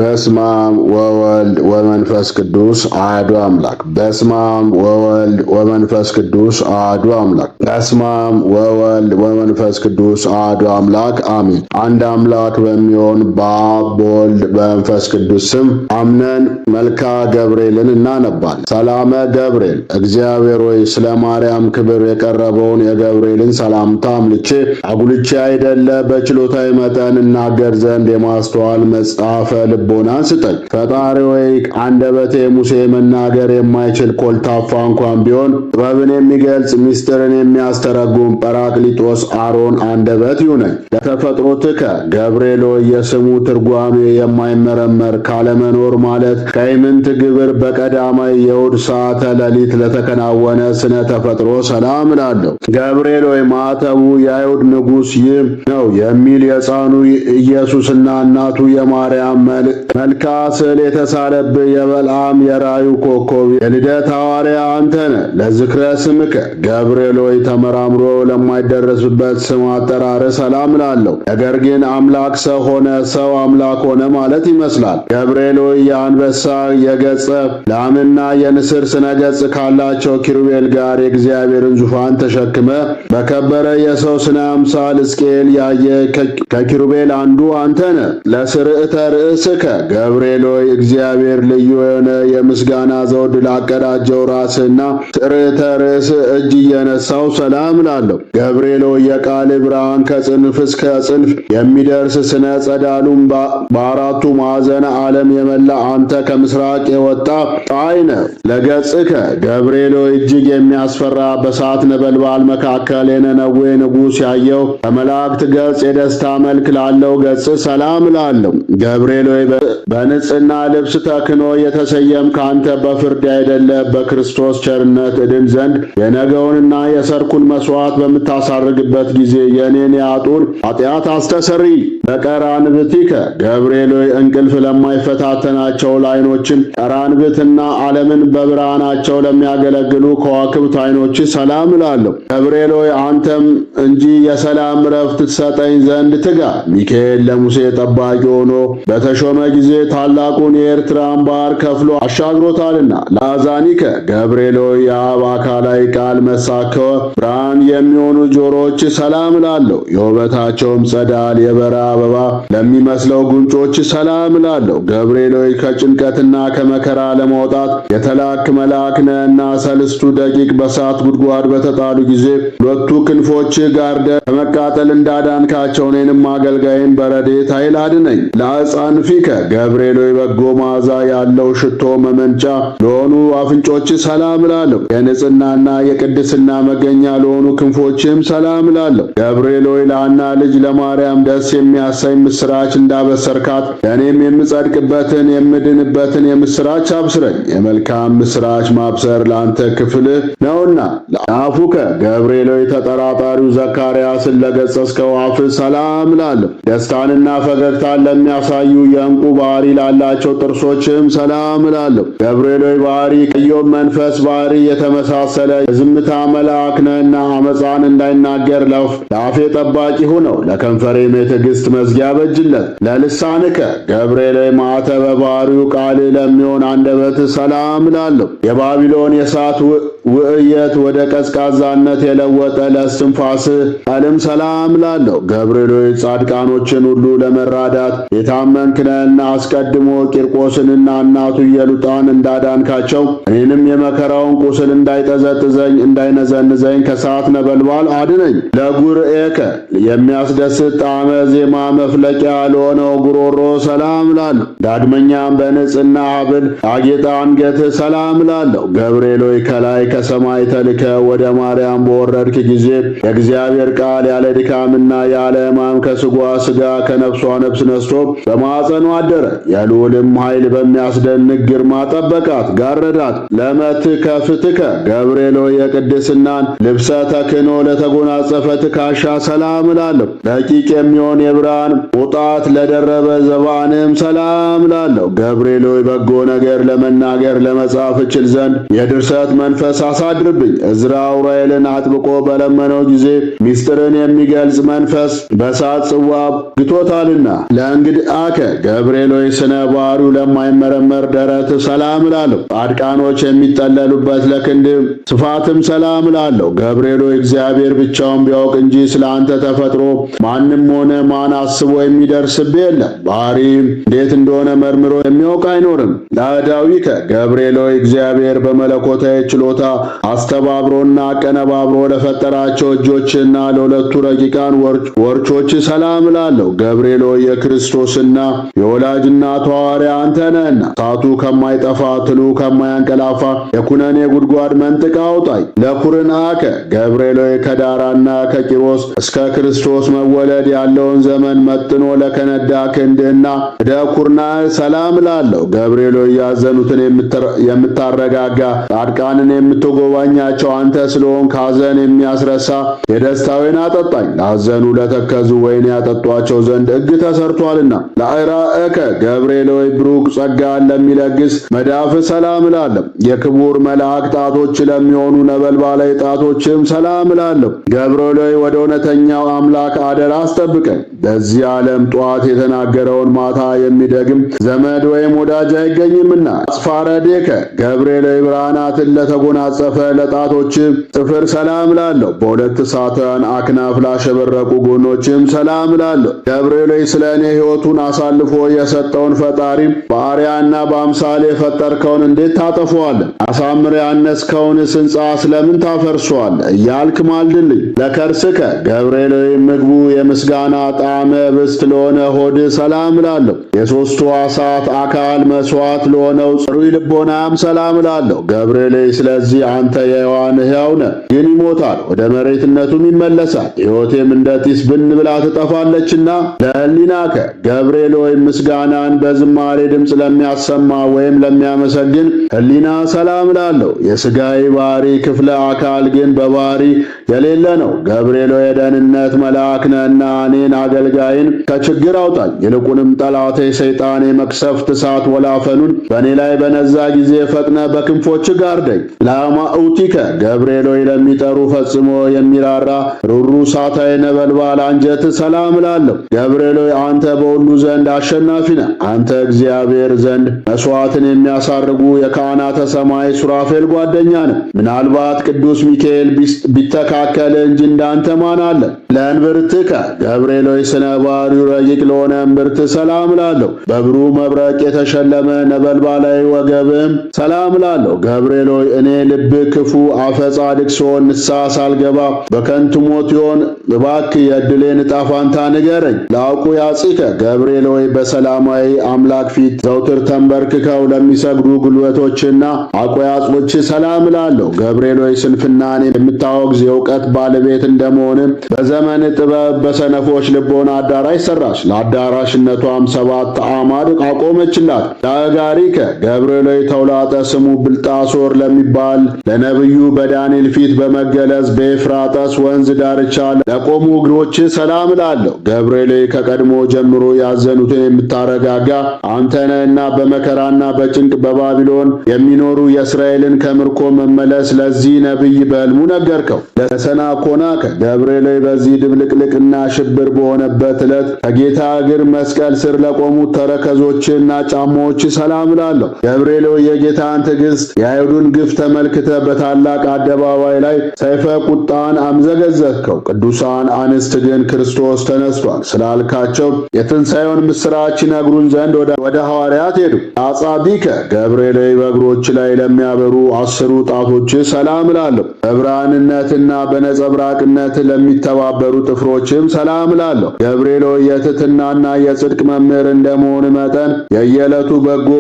በስመ አብ ወወልድ ወመንፈስ ቅዱስ አሐዱ አምላክ። በስመ አብ ወወልድ ወመንፈስ ቅዱስ አሐዱ አምላክ። በስመ አብ ወወልድ ወመንፈስ ቅዱስ አሐዱ አምላክ አሜን። አንድ አምላክ በሚሆን በአብ በወልድ በመንፈስ ቅዱስ ስም አምነን መልካ ገብርኤልን እናነባለን። ሰላመ ገብርኤል። እግዚአብሔር ሆይ ስለ ማርያም ክብር የቀረበውን የገብርኤልን ሰላምታ አምልቼ አጉልቼ አይደለ በችሎታዊ መጠን እናገር ዘንድ የማስተዋል መጽሐፈ ልቦናን ስጠኝ። ፈጣሪ ሆይ አንደበቴ ሙሴ መናገር የማይችል ኮልታፋ እንኳን ቢሆን ጥበብን የሚገልጽ ምስጢርን የሚያስተረጉም ጰራቅሊጦስ አሮን አንደበት ይሁነኝ። ለተፈጥሮትከ ገብርኤል ሆይ የስሙ ትርጓሜ የማይመረመር ካለመኖር ማለት ከኢምንት ግብር በቀዳማይ የእሑድ ሰዓተ ሌሊት ለተከናወነ ስነ ተፈጥሮ ሰላም እላለሁ። ገብርኤል ሆይ ማኅተቡ የአይሁድ ንጉሥ ይህ ነው የሚል የሕፃኑ ኢየሱስና እናቱ የማርያም መልካ ስዕል የተሳለብህ የበልዓም የራዩ ኮከብ የልደት ሐዋርያ አንተ ነህ። ለዝክረ ስምከ ገብርኤል ሆይ ተመራምሮ ለማይደረስበት ስም አጠራር ሰላም እላለሁ። ነገር ግን አምላክ ሰው ሆነ፣ ሰው አምላክ ሆነ ማለት ይመስላል። ገብርኤል ሆይ የአንበሳ የገጸ ላምና የንስር ስነ ገጽ ካላቸው ኪሩቤል ጋር የእግዚአብሔርን ዙፋን ተሸክመ በከበረ የሰው ስነ አምሳል ሕዝቅኤል ያየ ከኪሩቤል አንዱ አንተ ነህ። ለስርዕተ ርእስከ ገብርኤል ሆይ እግዚአብሔር ልዩ የሆነ የምስጋና ዘውድ ላቀዳጀው ራስና ስርዕተ ርእስ እጅ እየነሳው ሰላም እላለሁ። ገብርኤል ሆይ የቃል ብርሃን ከጽንፍ እስከ ጽንፍ የሚደርስ ስነ ጸዳሉም በአራቱ ማዕዘነ ዓለም የመላ አንተ ከምስራቅ የወጣ ፀሐይ ነህ። ለገጽከ ገብርኤል ሆይ እጅግ የሚያስፈራ በእሳት ነበልባል መካከል የነነዌ ንጉሥ ያየው ከመላእክት ገጽ የደስታ መልክ ላለው ገጽ ሰላም እላለሁ። ገብርኤል ሆይ በንጽሕና ልብስ ተክኖ የተሰየም ከአንተ በፍርድ አይደለ በክርስቶስ ቸርነት እድን ዘንድ የነገውንና የሰርኩን መሥዋዕት በምታሳርግበት ጊዜ የእኔን የአጡን ኃጢአት አስተሰሪ። በቀራንብቲከ ገብርኤል ሆይ እንቅልፍ ለማይፈታተናቸው ለዓይኖችን ቀራንብትና ዓለምን በብርሃናቸው ለሚያገለግሉ ከዋክብት ዓይኖች ሰላም እላለሁ። ገብርኤል ሆይ አንተም እንጂ የሰላም ረፍት ትሰጠኝ ዘንድ ትጋ። ሚካኤል ለሙሴ ጠባቂ ሆኖ በተሾመ ጊዜ ታላቁን የኤርትራን ባህር ከፍሎ አሻግሮታልና። ለአዛኒከ ገብርኤል ሆይ የአብ አካላዊ ቃል መሳከወ ብርሃን የሚሆኑ ጆሮዎች ሰላም እላለሁ። የውበታቸውም ጸዳል የበረሃ አበባ ለሚመስለው ጉንጮች ሰላም እላለሁ። ገብርኤል ሆይ ከጭንቀትና ከመከራ ለማውጣት የተላክ መልአክ ነህና ሰልስቱ ደቂቅ በእሳት ጉድጓድ በተጣሉ ጊዜ ሁለቱ ክንፎች ጋርደ ከመቃጠል እንዳዳንካቸው እኔንም አገልጋይን በረድኤት ኃይል አድነኝ። ለአጻንፊከ ገብርኤል ሆይ በጎ መዓዛ ያለው ሽቶ መመንጫ ለሆኑ አፍንጮች ሰላም እላለሁ። የንጽሕናና የቅድስና መገኛ ለሆኑ ክንፎችም ሰላም እላለሁ። ገብርኤል ሆይ ለሐና ልጅ ለማርያም ደስ የሚያሰኝ ምስራች እንዳበሰርካት ለእኔም የምጸድቅበትን የምድንበትን የምስራች አብስረኝ። የመልካም ምስራች ማብሰር ለአንተ ክፍልህ ነውና። ለአፉከ ገብርኤል ሆይ ተጠራጣሪው ዘካርያስን ለገጸስከው አፍ ሰላም እላለሁ። ደስታንና ፈገግታን ለሚያሳዩ የዕንቁ ባህሪ ላላቸው ጥርሶችም ሰላም እላለሁ። ገብርኤል ሆይ ባህሪ ከኢዮብ መንፈስ ባህሪ የተመሳሰለ የዝምታ መልአክ ነህና አመፃን እንዳይናገር ለአፌ ጠባቂ ሁነው። ለከንፈሬም የትዕግሥት መዝጊያ በጅለት። ለልሳንከ ገብርኤል ሆይ ማኅተበ ባህሪው ቃል ለሚሆን አንደበት ሰላም እላለሁ። የባቢሎን የእሳት ውእየት ወደ ቀዝቃዛነት የለወጠ ለእስትንፋስህ ቃልም ሰላም እላለሁ። ገብርኤል ሆይ ጻድቃኖችን ሁሉ ለመራዳት የታመንክ ነህና አስቀድሞ ቂርቆስንና እናቱ ኢየሉጣን እንዳዳንካቸው እኔንም የመከራውን ቁስል እንዳይጠዘጥዘኝ እንዳይነዘንዘኝ ከእሳት ነበልባል አድነኝ። ለጉርኤከ የሚያስደስት ጣዕመ ዜማ መፍለቂያ ለሆነው ጉሮሮ ሰላም እላለሁ። ዳግመኛም በንጽሕና ሐብል አጌጠ አንገትህ ሰላም እላለሁ። ገብርኤል ሆይ ከላይ ከሰማይ ተልከ ወደ ማርያም በወረድክ ጊዜ የእግዚአብሔር ቃል ያለ ድካምና ያለ ሕማም ከሥጋዋ ሥጋ ከነፍሷ ነፍስ ነስቶ በማኅፀኗ አደረ። የልዑልም ኃይል በሚያስደንቅ ግርማ ጠበቃት፣ ጋረዳት። ለመትከፍትከ ገብርኤል ሆይ የቅድስናን ልብሰ ተክህኖ ለተጎናጸፈ ትከሻ ሰላም እላለሁ። ረቂቅ የሚሆን የብርሃን ብርሃን ሞጣት ለደረበ ዘባንም ሰላም ላለው ገብርኤል ሆይ በጎ ነገር ለመናገር ለመጻፍ እችል ዘንድ የድርሰት መንፈስ አሳድርብኝ። ዕዝራ ዑራኤልን አጥብቆ በለመነው ጊዜ ምስጢርን የሚገልጽ መንፈስ በእሳት ጽዋ ግቶታልና ለእንግድአከ ገብርኤል ሆይ ስነ ባህሪው ለማይመረመር ደረት ሰላም ላለው ጻድቃኖች የሚጠለሉበት ለክንድ ስፋትም ሰላም ላለው ገብርኤል ሆይ እግዚአብሔር ብቻውን ቢያውቅ እንጂ ስለ አንተ ተፈጥሮ ማንም ሆነ ማን አስቦ የሚደርስብህ የለም። ባህሪ እንዴት እንደሆነ መርምሮ የሚያውቅ አይኖርም። ለአዳዊከ ገብርኤል ሆይ እግዚአብሔር በመለኮታዊ ችሎታ አስተባብሮና አቀነባብሮ ለፈጠራቸው እጆችና ለሁለቱ ረቂቃን ወርቾች ሰላም ላለው ገብርኤል ሆይ የክርስቶስና የወላጅ እናቱ ሐዋርያ አንተ ነህና እሳቱ ከማይጠፋ ትሉ ከማያንቀላፋ የኩነኔ ጉድጓድ መንጥቃ አውጣኝ። ለኩርናከ ገብርኤል ሆይ ከዳራና ከቂሮስ እስከ ክርስቶስ መወለድ ያለውን ዘመን መጥኖ ለከነዳ ክንድህና እደ ኩርናህ ሰላም ላለው ገብርኤል ሆይ ያዘኑትን የምታረጋጋ ጻድቃንን የምትጎበኛቸው አንተ ስለሆንክ ሐዘን የሚያስረሳ የደስታ ወይን አጠጣኝ። ላዘኑ ለተከዙ ወይን ያጠጧቸው ዘንድ ሕግ ተሰርቷልና። ለአዕራእከ ገብርኤል ሆይ ብሩክ ጸጋን ለሚለግስ መዳፍ ሰላም ላለው የክቡር መልአክ ጣቶች ለሚሆኑ ነበልባላዊ ጣቶችም ሰላም ላለው ገብርኤል ሆይ ወደ እውነተኛው አምላክ አደራ አስጠብቀኝ። በዚህ ዓለም ጧት የተናገረውን ማታ የሚደግም ዘመድ ወይም ወዳጅ አይገኝምና። አጽፋረዴከ ገብርኤል ሆይ ብርሃናትን ለተጎናጸፈ ለጣቶች ጥፍር ሰላም ላለው በሁለት እሳታውያን አክናፍ ላሸበረቁ ጎኖችም ሰላም ላለው ገብርኤል ሆይ ስለ እኔ ሕይወቱን አሳልፎ የሰጠውን ፈጣሪ በአርአያና በአምሳል የፈጠርከውን እንዴት ታጠፈዋለህ? አሳምር ያነስከውን ሕንጻ ስለምን ታፈርሰዋለህ? እያልክ ማልድልኝ። ለከርስከ ገብርኤል ሆይ ምግቡ የምስጋና ጣዕመ ኅብስት ለሆነ ሆድ ሰላም ላለው የሦስቱ ዓሣት አካል መሥዋዕት ለሆነው ጽሩይ ልቦናም ሰላም ላለው ገብርኤል ሆይ ስለዚህ አንተ የሕያዋን ሕያው ነህ፣ ግን ይሞታል፣ ወደ መሬትነቱም ይመለሳል። ሕይወቴም እንደ ጢስ ብን ብላ ትጠፋለችና። ለሕሊናከ ገብርኤል ሆይ ምስጋናን በዝማሬ ድምፅ ለሚያሰማ ወይም ለሚያመሰግን ሕሊና ሰላም ላለው የሥጋዊ ባሕሪ ክፍለ አካል ግን በባሕሪ የሌለ ነው። ገብርኤል ሆይ የደህንነት መልአክ ነህና እኔን አገልጋይን ከችግር አውጣኝ። ይልቁንም ጠላቴ ሰይጣን የመቅሰፍት እሳት ወላፈኑን በእኔ ላይ በነዛ ጊዜ ፈጥነ በክንፎች ጋርደኝ። ለአማኡቲከ ገብርኤል ሆይ ለሚጠሩ ፈጽሞ የሚራራ ሩሩ እሳታዊ ነበልባል አንጀት ሰላም ላለው ገብርኤል ሆይ አንተ በሁሉ ዘንድ አሸናፊ ነህ። አንተ እግዚአብሔር ዘንድ መሥዋዕትን የሚያሳርጉ የካህናተ ሰማይ ሱራፌል ጓደኛ ነህ። ምናልባት ቅዱስ ሚካኤል ቢተካከል እንጂ እንዳንተ ማን አለ? ለእንብርትከ ገብርኤል ሆይ ስነ ባህሪው ረቂቅ ለሆነ እምብርት ሰላም ላለው በብሩህ መብረቅ የተሸለመ ነበልባላዊ ወገብም ሰላም ላለው ገብርኤል ሆይ እኔ ልብ ክፉ አፈ ጻድቅ ስሆን ንስሐ ሳልገባ በከንቱ ሞት ይሆን? እባክህ የዕድሌን ዕጣ ፋንታ ንገረኝ። ለአውቁ ያጺከ ገብርኤል ሆይ በሰላማዊ አምላክ ፊት ዘውትር ተንበርክከው ለሚሰግዱ ጉልበቶችና አቆያጾች ሰላም ላለው ገብርኤል ሆይ ስንፍናን የምታወግዝ የእውቀት ባለቤት እንደመሆንም በዘመን ጥበብ በሰነፎች ልቦና አዳራሽ ሰራሽ። ለአዳራሽነቷም 7 አዕማድ አቆመችላት። ለአጋሪከ ገብርኤል ሆይ ተውላጠ ስሙ ብልጣሶር ለሚባል ለነቢዩ በዳንኤል ፊት በመገለጽ በኤፍራጠስ ወንዝ ዳርቻ ለቆሙ እግሮች ሰላም ላለው ገብርኤል ሆይ ከቀድሞ ጀምሮ ያዘኑትን የምታረጋጋ አንተ ነህና በመከራና በጭንቅ በባቢሎን የሚኖሩ የእስራኤልን ከምርኮ መመለስ ለዚህ ነቢይ በሕልሙ ነገርከው። ለሰናኮናከ ገብርኤል ሆይ በዚህ ድብልቅልቅና ሽብር በሆነበት ዕለት ከጌታ እግር መስቀል ስር ለቆሙት ተረከዞችና ጫማዎች ሰላም ላለው ገብርኤል ሆይ የጌታን ትዕግሥት የአይሁድን ግፍ ተመልክተ በታላቅ አደባባይ ላይ ሰይፈ ቁጣን አምዘገዘግከው። ቅዱሳን አንስት ግን ክርስቶስ ተነስቷል ስላልካቸው የትንሣኤውን ምስራች ይነግሩን ዘንድ ወደ ሐዋርያት ሄዱ። አጻቢከ ገብርኤል ሆይ በእግሮች ላይ ለሚያበሩ 10 ጣቶች ሰላም ላለው በብርሃንነትና በነጸብራቅነት ለሚተባበሩ ጥፍሮችም ሰላም ላለው ገብርኤል ሆይ የትሕትናና የጽድቅ መምህር እንደመሆን መጠን የየዕለቱ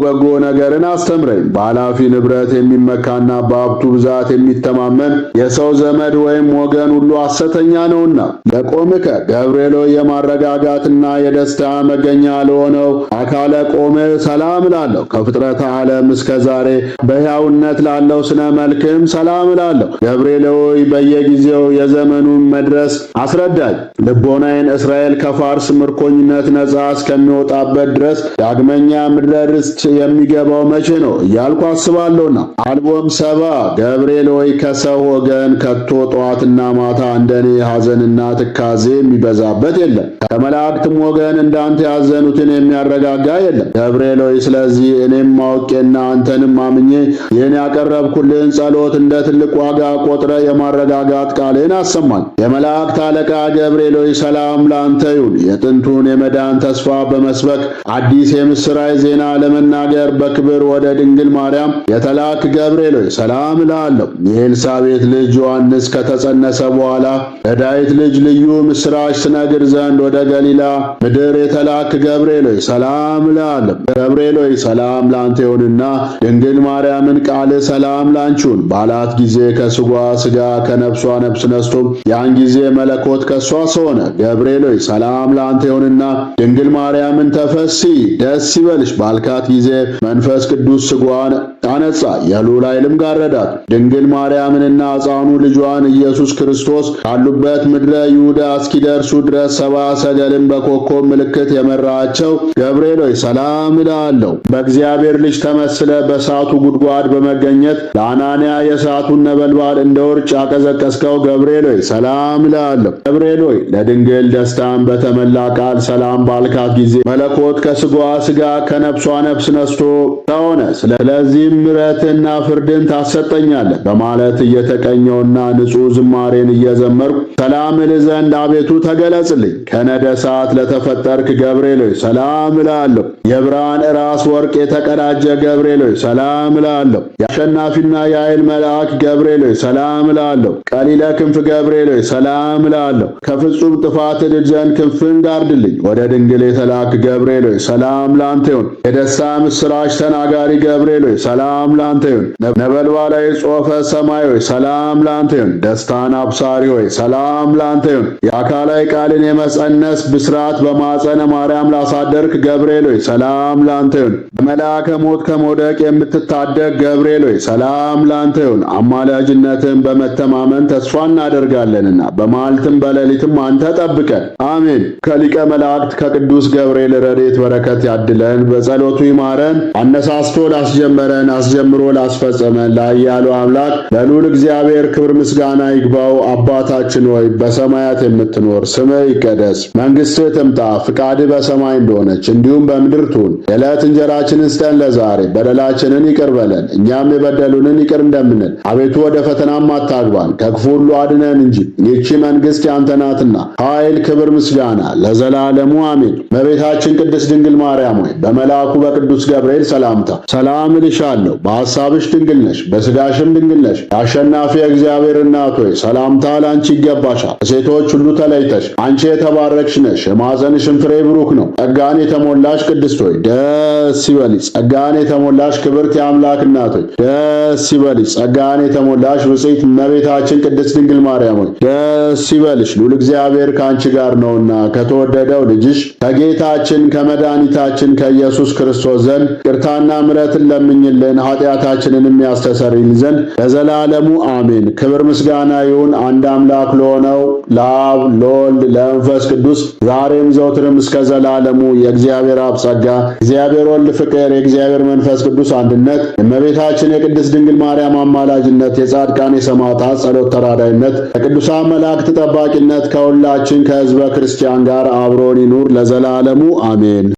በጎ ነገርን አስተምረኝ። በኃላፊ ንብረት የሚመካና በሀብቱ ብዛት የሚተማመን የሰው ዘመድ ወይም ወገን ሁሉ ሐሰተኛ ነውና። ለቆምከ ገብርኤል ሆይ የማረጋጋትና የደስታ መገኛ ለሆነው አካለ ቆም ሰላም ላለው ከፍጥረተ ዓለም እስከ ዛሬ በሕያውነት ላለው ስነ መልክም ሰላም ላለው ገብርኤል ሆይ የጊዜው የዘመኑን መድረስ አስረዳኝ። ልቦናዬን እስራኤል ከፋርስ ምርኮኝነት ነፃ እስከሚወጣበት ድረስ ዳግመኛ ምድረ ርስት የሚገባው መቼ ነው እያልኩ አስባለሁና። አልቦም ሰባ ገብርኤል ሆይ ከሰው ወገን ከቶ ጠዋትና ማታ እንደኔ ሐዘንና ትካዜ የሚበዛበት የለም። ከመላእክትም ወገን እንዳንተ ያዘኑትን የሚያረጋጋ የለም። ገብርኤል ሆይ ስለዚህ እኔም ማወቄና አንተንም አምኜ ይህን ያቀረብኩልህን ጸሎት እንደ ትልቅ ዋጋ ቆጥረ የማረጋጋት ቃልን አሰማኝ። የመላእክት አለቃ ገብርኤል ሆይ ሰላም ለአንተ ይሁን። የጥንቱን የመዳን ተስፋ በመስበክ አዲስ የምስራች ዜና ለመናገር በክብር ወደ ድንግል ማርያም የተላክ ገብርኤል ሆይ ሰላም እልሃለሁ። የኤልሳቤጥ ልጅ ዮሐንስ ከተጸነሰ በኋላ ለዳዊት ልጅ ልዩ ምስራች ትነግር ዘንድ ወደ ገሊላ ምድር የተላክ ገብርኤል ሆይ ሰላም እልሃለሁ። ገብርኤል ሆይ ሰላም ላንተ ይሁንና ድንግል ማርያምን ቃል ሰላም ላንቺውን ባላት ጊዜ ከስጓ ስጋ ከነፍሷ ነፍስ ነስቶ ያን ጊዜ መለኮት ከሷ ሰው ሆነ። ገብርኤል ሆይ ሰላም ላንተ ይሁንና ድንግል ማርያምን ተፈሲ ደስ ይበልሽ ባልካት ጊዜ መንፈስ ቅዱስ ስጓን አነጻ፣ የልዑል ኃይልም ጋረዳት። ድንግል ማርያምንና ሕፃኑ ልጇን ኢየሱስ ክርስቶስ ካሉበት ምድረ ይሁዳ እስኪደርሱ ድረስ ሰብአ ሰገልን በኮከብ ምልክት የመራቸው ገብርኤል ሆይ ሰላም እልሃለሁ። በእግዚአብሔር ልጅ ተመስለ በእሳቱ ጉድጓድ በመገኘት ለአናንያ የእሳቱን ነበልባል እንደ ውርጭ ያቀዘቀዝከው ገብርኤል ሆይ ሰላም እልሃለሁ። ገብርኤል ሆይ ለድንግል ደስታን በተመላ ቃል ሰላም ባልካት ጊዜ መለኮት ከስጋዋ ስጋ ከነፍሷ ነፍስ ነስቶ ተሆነ። ስለዚህም ምሕረትና ፍርድን ታሰጠኛለህ በማለት እየተቀኘውና ንጹሕ ዝማሬን እየዘመርኩ ሰላም እልህ ዘንድ አቤቱ ተገለጽልኝ። ከነደ እሳት ለተፈጠርክ ገብርኤል ሆይ ሰላም እልሃለሁ። የብርሃን ራስ ወርቅ የተቀዳጀ ገብርኤል ሆይ ሰላም እልሃለሁ። የአሸናፊና የኃይል መልአክ ገብርኤል ሆይ ሰላም እልሃለሁ። ቀሊለ ክንፍ ገብርኤል ሆይ ሰላም እልሃለሁ። ከፍጹም ጥፋት እድን ዘንድ ክንፍን ጋርድልኝ። ወደ ድንግል የተላክ ገብርኤል ሆይ ሰላም ላንተ ይሁን። የደስታ ምስራች ተናጋሪ ገብርኤል ሆይ ሰላም ላንተ ይሁን። ነበልባላዊ ጾፈ ሰማይ ሆይ ሰላም ላንተ ይሁን። ደስታን አብሳሪ ሆይ ሰላም ላንተ ይሁን። የአካላዊ ቃልን የመጸነስ ብስራት በማፀነ ማርያም ላሳደርክ ገብርኤል ሆይ ሰላም ላንተ ይሁን። በመልአከ ሞት ከመውደቅ የምትታደግ ገብርኤል ሆይ ሰላም ላንተ ይሁን። አማላጅነትን በመተማመን ተስፋ እናደርጋለንና በመዓልትም በሌሊትም አንተ ጠብቀን። አሜን። ከሊቀ መላእክት ከቅዱስ ገብርኤል ረድኤት በረከት ያድለን፣ በጸሎቱ ይማረን። አነሳስቶ ላስጀመረን አስጀምሮ ላስፈጸመን ለኃያሉ አምላክ ለልዑል እግዚአብሔር ክብር ምስጋና ይግባው። አባታችን ሆይ በሰማያት የምትኖር ስምህ ይቀደስ፣ መንግሥትህ ትምጣ፣ ፍቃድህ በሰማይ እንደሆነች እንዲሁም በምድር ትሁን። የዕለት እንጀራችንን ስጠን ለዛሬ፣ በደላችንን ይቅር በለን እኛም የበደሉንን ይቅር እንደምንል፣ አቤቱ ወደ ፈተናም አታግባን ከክፉ ሁሉ አድነን እንጂ ይህች መንግሥት ያንተ ናትና ኃይል፣ ክብር፣ ምስጋና ለዘላለሙ አሜን። እመቤታችን ቅድስት ድንግል ማርያም ሆይ በመልአኩ በቅዱስ ገብርኤል ሰላምታ ሰላም እልሻለሁ። በሐሳብሽ ድንግል ነሽ፣ በሥጋሽም ድንግል ነሽ። የአሸናፊ እግዚአብሔር እናት ሆይ ሰላምታ ላንቺ ይገባሻል። ከሴቶች ሁሉ ተለይተሽ አንቺ የተባረክሽ ነሽ፣ የማኅፀንሽም ፍሬ ብሩክ ነው። ጸጋን የተሞላሽ ቅድስት ሆይ ደስ ይበልሽ። ጸጋን የተሞላሽ ክብርት የአምላክ እናት ሆይ ደስ ይበልሽ። ጸጋን የተሞላሽ ብፅዕት እመቤታችን ቅድስት ድንግል ማርያም ሆይ ደስ ይበልሽ። ልዑል እግዚአብሔር ከአንቺ ጋር ነውና ከተወደደው ልጅሽ ከጌታችን ከመድኃኒታችን ከኢየሱስ ክርስቶስ ዘንድ ይቅርታና ምሕረትን ለምኝልን ኃጢአታችንንም ያስተሰርይልን ዘንድ ለዘላለሙ አሜን። ክብር ምስጋና ይሁን አንድ አምላክ ለሆነው ለአብ ለወልድ ለመንፈስ ቅዱስ ዛሬም ዘውትርም እስከ ዘላለሙ። የእግዚአብሔር አብ ጸጋ፣ እግዚአብሔር ወልድ ፍቅር፣ የእግዚአብሔር መንፈስ ቅዱስ አንድነት፣ የእመቤታችን የቅድስት ድንግል ማርያም አማላጅነት፣ የጻድቃን የሰማዕታት ጸሎት ተራዳይነት፣ የቅዱሳን መላእክት ጠባቂነት ከሁላችን ከሕዝበ ክርስቲያን ጋር አብሮን ይኑር ለዘላለሙ አሜን።